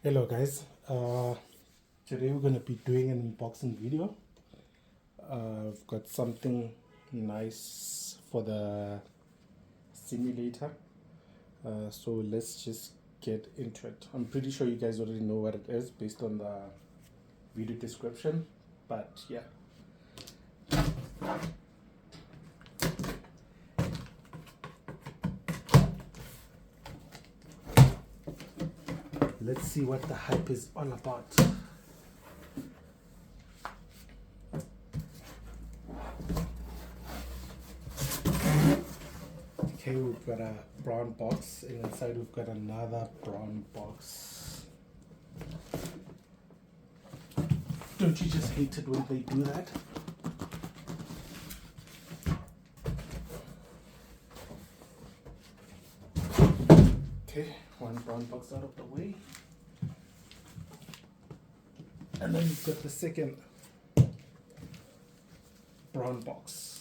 Hello guys, today we're going to be doing an unboxing video. I've got something nice for the simulator, so let's just get into it. I'm pretty sure you guys already know what it is based on the video description, but yeah. Let's see what the hype is all about. Okay, we've got a brown box, and inside we've got another brown box. Don't you just hate it when they do that? Okay, one brown box out of the way. And then you've got the second brown box.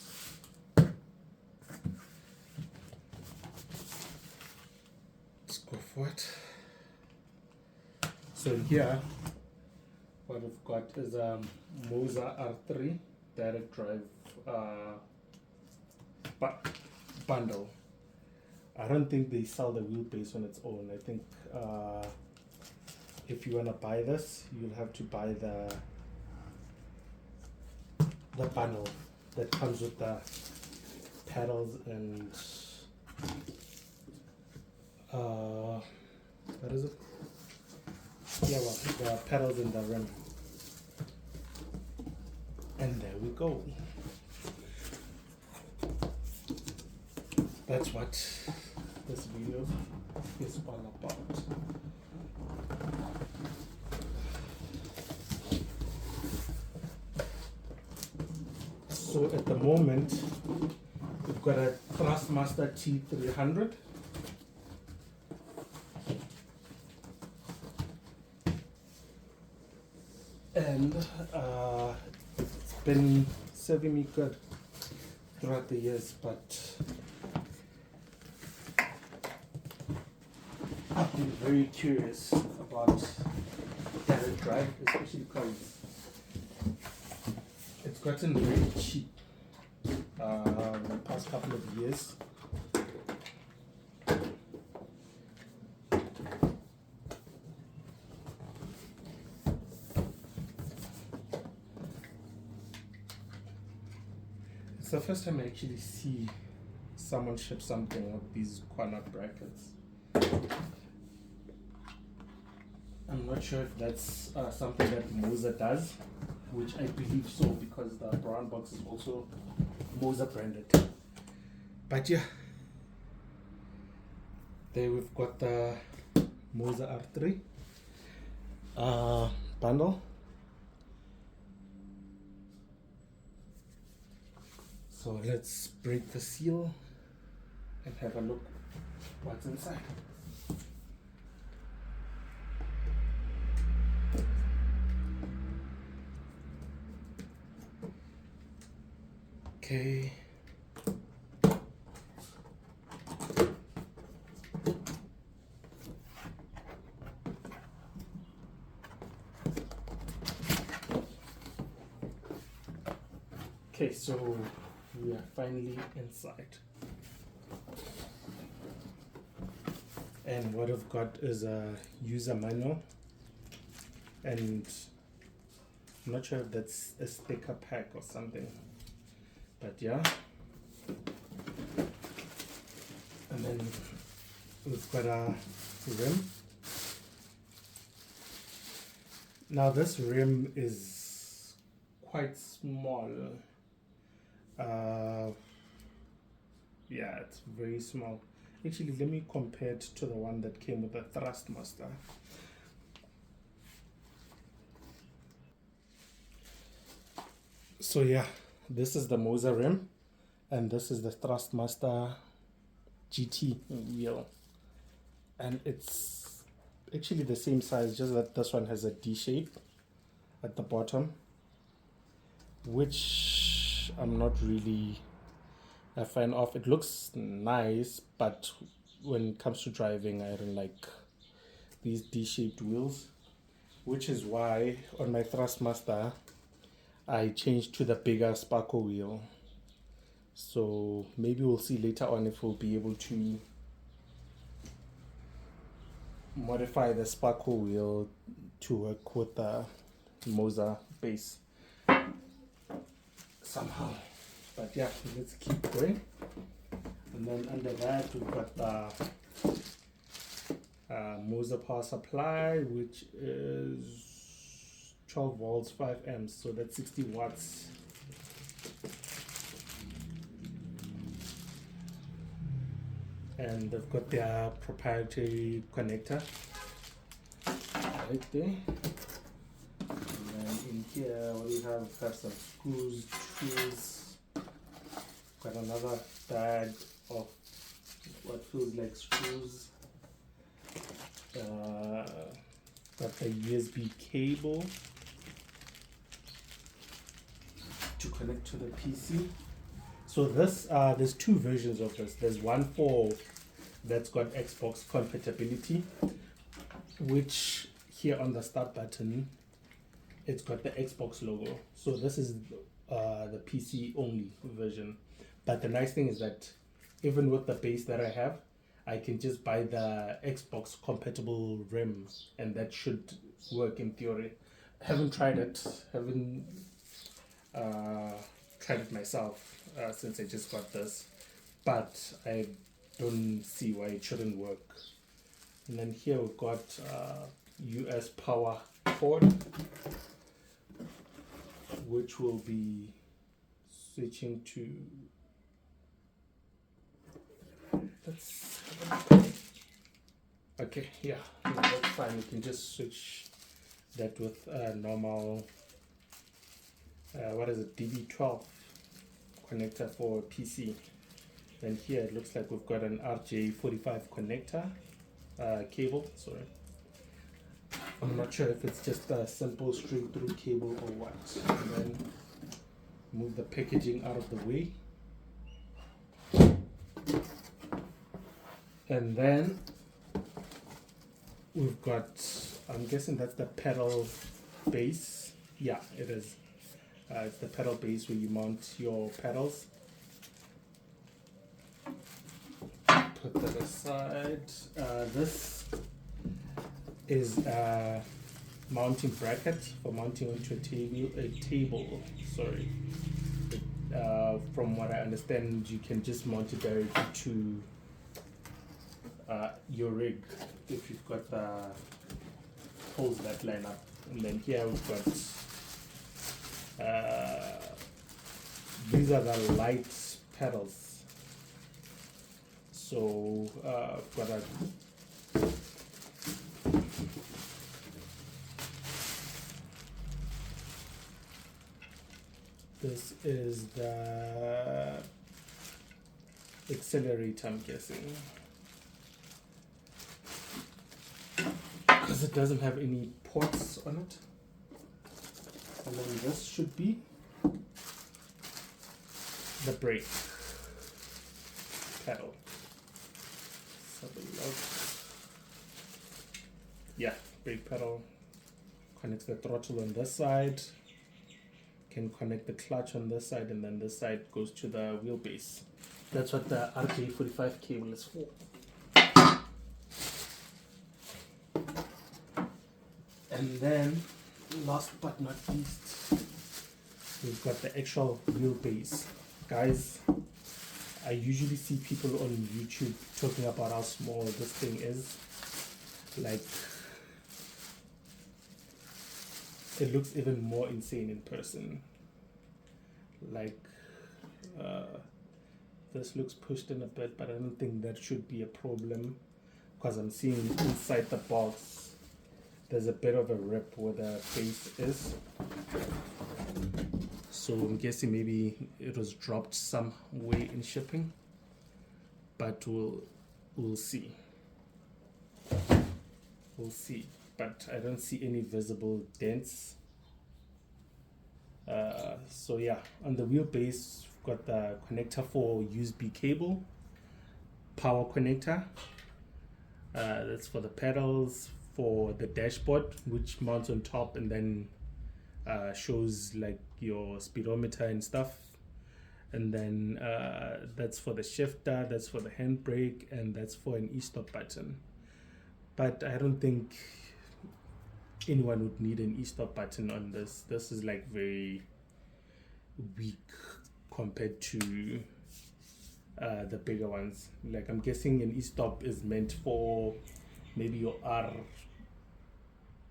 Let's go for it. So here, what we've got is a Moza R3 direct drive bundle. I don't think they sell the wheelbase on its own. I think if you want to buy this, you'll have to buy the bundle that comes with the pedals and what is it? Yeah, well, the pedals and the rim. And there we go. That's what this video is all about. So at the moment, we've got a Thrustmaster T300. And it's been serving me good throughout the years, but I've been very curious about direct drive, especially because it's gotten very cheap in the past couple of years. It's the first time I actually see someone ship something with these corner brackets. I'm not sure if that's something that Moza does, which I believe so because the brown box is also Moza branded. But yeah, there we've got the Moza R3 bundle. So let's break the seal and have a look what's inside. Okay. Okay, so we are finally inside. And what I've got is a user manual, and I'm not sure if that's a sticker pack or something, but yeah. And then we've got a rim. Now this rim is quite small. Yeah, it's very small. Actually, let me compare it to the one that came with the Thrustmaster. So yeah, this is the Moza rim, and this is the Thrustmaster GT wheel, and it's actually the same size, just that this one has a D shape at the bottom, which I'm not really a fan of. It looks nice, but when it comes to driving, I don't like these D-shaped wheels. which is why on my Thrustmaster I changed to the bigger Sparko wheel. So maybe we'll see later on if we'll be able to modify the Sparko wheel to work with the Moza base somehow. But yeah, let's keep going. And then under that we've got the Moza power supply, which is 12 volts 5 amps, so that's 60 watts. And they've got their proprietary connector right there. And then in here we have some screws, tools. Got another bag of what feels like screws. Got the USB cable to connect to the PC. So this, there's two versions of this. There's one for that's got Xbox compatibility, which here on the start button, it's got the Xbox logo. So this is the PC only version. But the nice thing is that even with the base that I have, I can just buy the Xbox compatible RIM, and that should work in theory. Haven't tried it. Haven't tried it myself since I just got this, but I don't see why it shouldn't work. And then here we've got US power cord, which will be switching to. Okay, yeah, that's fine. We can just switch that with a normal what is it, DB12 connector for PC. Then here it looks like we've got an RJ45 connector cable. Sorry, I'm not sure if it's just a simple straight through cable or what. And then move the packaging out of the way. And then we've got, I'm guessing that's the pedal base. Yeah, it is. It's the pedal base where you mount your pedals. Put that aside. This is a mounting bracket for mounting onto a table. Sorry. From what I understand, you can just mount it directly to your rig if you've got the holes that line up. And then here we've got these are the light pedals. So got a this is the accelerator, I'm guessing, because it doesn't have any ports on it. And then this should be the brake pedal. Let's have a look. Yeah, brake pedal connects the throttle on this side, can connect the clutch on this side, and then this side goes to the wheelbase. That's what the RJ45 cable is for. And then, last but not least, we've got the actual wheelbase. Guys, I usually see people on YouTube talking about how small this thing is. Like, it looks even more insane in person. Like, this looks pushed in a bit, but I don't think that should be a problem, because I'm seeing inside the box there's a bit of a rip where the base is. So I'm guessing maybe it was dropped some way in shipping, but we'll see. We'll see. But I don't see any visible dents. So yeah, on the wheelbase, we've got the connector for USB cable, power connector. That's for the pedals, for the dashboard, which mounts on top and then shows like your speedometer and stuff. And then that's for the shifter, that's for the handbrake, and that's for an e-stop button. But I don't think anyone would need an e-stop button on this. This is like very weak compared to the bigger ones. Like I'm guessing an e-stop is meant for maybe your R9,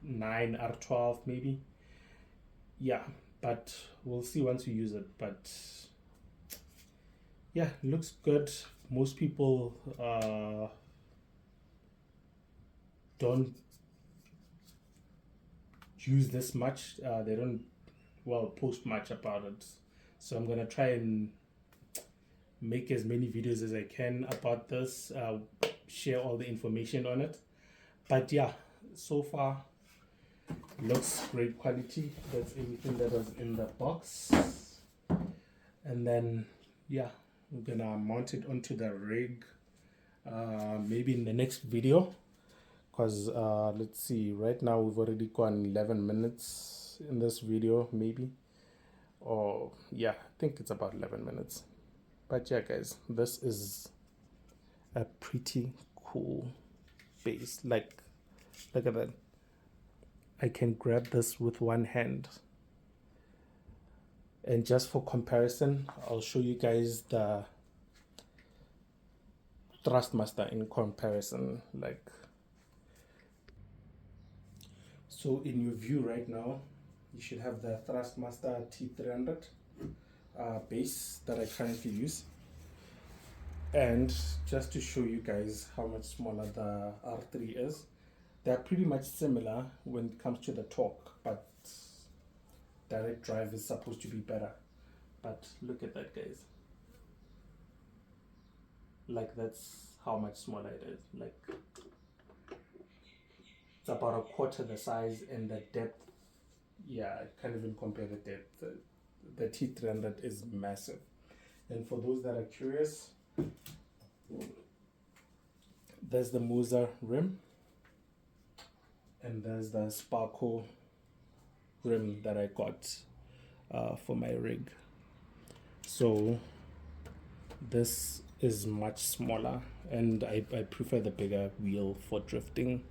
R12 maybe. Yeah, but we'll see once we use it. But yeah, looks good. Most people don't use this much. They don't post much about it, so I'm gonna try and make as many videos as I can about this, share all the information on it. But yeah, so far looks great quality. That's everything that was in the box. And then yeah, we're gonna mount it onto the rig maybe in the next video, because let's see, right now we've already gone 11 minutes in this video, maybe, or yeah, I think it's about 11 minutes. But yeah guys, this is a pretty cool base. Like, look at that. I can grab this with one hand. And just for comparison, I'll show you guys the Thrustmaster in comparison. Like, so in your view right now, you should have the Thrustmaster T300 base that I currently use. And just to show you guys how much smaller the R3 is, they're pretty much similar when it comes to the torque, but direct drive is supposed to be better. But look at that guys, like that's how much smaller it is. Like it's about a quarter the size, and the depth, yeah, I can't even compare the depth. The T300 is massive. And for those that are curious, there's the Moza rim, and there's the Sparkle rim that I got for my rig. So this is much smaller, and I prefer the bigger wheel for drifting.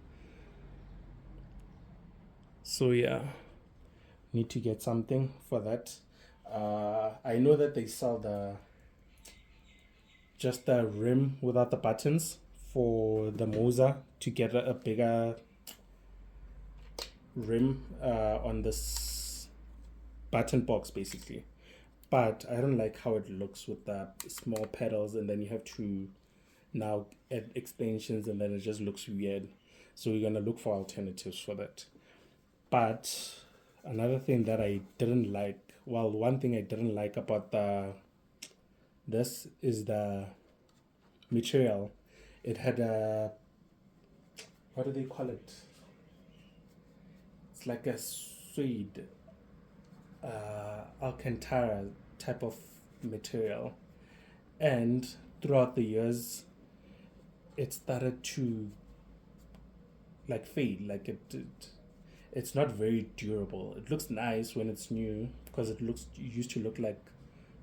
So yeah, need to get something for that. I know that they sell just the rim without the buttons for the Moza to get a bigger rim on this button box basically. But I don't like how it looks with the small pedals, and then you have to now add extensions, and then it just looks weird. So we're gonna look for alternatives for that. But another thing that I didn't like, well, one thing I didn't like about this is the material. It had a, what do they call it? It's like a suede, Alcantara type of material, and throughout the years it started to like fade. Like it's not very durable. It looks nice when it's new because it used to look like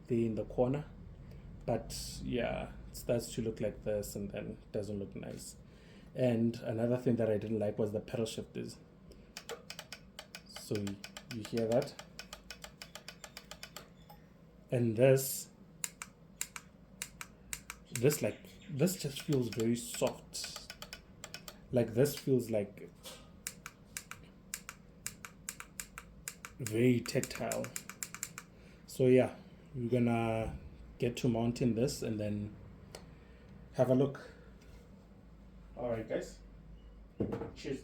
there in the corner, but yeah, it starts to look like this and then doesn't look nice. And another thing that I didn't like was the pedal shifters. So you hear that? And this just feels very soft. Like this feels like very tactile. So yeah, we're gonna get to mounting this and then have a look. All right guys, cheers.